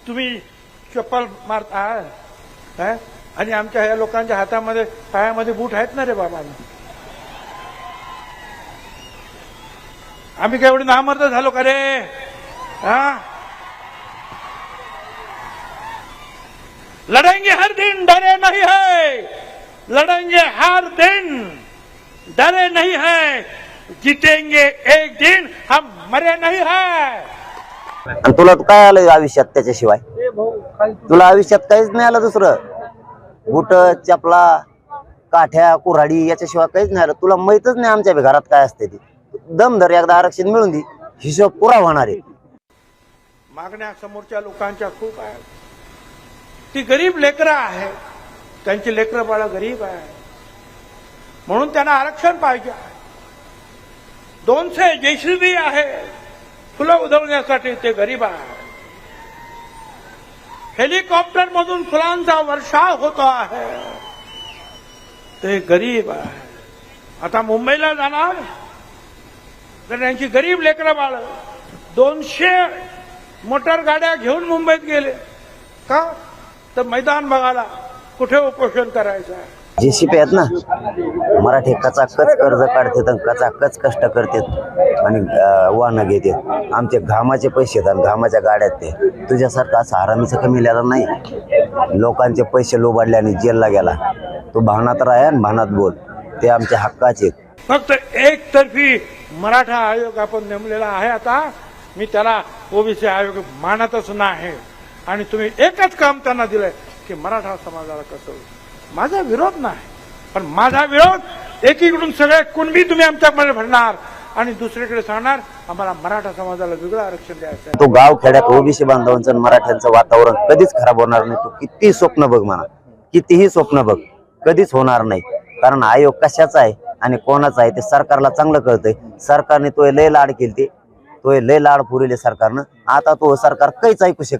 तुम्ही चप्पल मारता काय? आणि आमच्या ह्या लोकांच्या हातामध्ये पायामध्ये बूट आहेत ना रे बाबा. आम्ही काय एवढे नामर्द झालो का रे? हा, लड़ेंगे हर दिन डरे नहीं है, लड़ेंगे हर दिन डरे नहीं है, जीतेंगे एक दिन हम मरे नहीं है. आणि तुला काय आलं आयुष्यात त्याच्याशिवाय? तुला आयुष्यात काहीच नाही आलं दुसरं? बूट, चपला, काठ्या, कुऱ्हाडी याच्याशिवाय काहीच नाही आलं. तुला माहितच नाही आमच्या घरात काय असते ती. दमधर एकदा आरक्षण मिळून दे, हिशोब पुरा होणार आहे. मागण्या समोरच्या लोकांच्या खूप आहेत. ती गरीब लेकरं आहे, त्यांची लेकरं बाळ गरीब आहे, म्हणून त्यांना आरक्षण पाहिजे. 200 JCB आहे फुलं उधळण्यासाठी, ते गरीब आहे. हेलिकॉप्टर मधून फुलांचा वर्षाव होतो आहे, ते गरीब आहे. आता मुंबईला जाणार तर त्यांची गरीब लेकरं बाळ 200 मोटर गाड्या घेऊन मुंबईत गेले का? तर मैदान बघायला कुठे उपोषण करायचं आहे. JCB आहेत ना, मराठी कचाकच कर्ज काढतात आणि कचाकच कष्ट करतात आणि वाहनं घेतात. आमचे घामाचे पैसे आहेत आणि घामाच्या गाड्यात ते. तुझ्यासारखं असं आरामीचं कमी लिहिलं नाही. लोकांचे पैसे लोबाडल्याने जेलला गेला. तू भानात राह आणि भानात बोल, ते आमच्या हक्काचे. फक्त एकतर्फी मराठा आयोग आपण नेमलेला आहे. आता मी त्याला ओबीसी आयोग मानतच नाही. आणि तुम्ही एकच काम त्यांना दिलंय की मराठा समाजाला कसं. माझा विरोध नाही, पण माझा विरोध एकीकडून सगळे कुणबी तुम्ही आमच्याकडे भरणार आणि दुसरीकडे सांगणार आम्हाला मराठा समाजाला वेगळं आरक्षण द्यायचं. तो गाव खेड्यात ओबीसी बांधवांचं आणि मराठ्यांचं वातावरण कधीच खराब होणार नाही. तू कितीही स्वप्न बघ म्हणा, कितीही स्वप्न बघ, कधीच होणार नाही. कारण आयोग कशाचा आहे आणि कोणाचा आहे ते सरकारला चांगलं कळतंय. सरकारने तो लय लाड केलते, तो लय लाड पुरवले सरकारनं. आता तो सरकार काहीच ऐकू शकत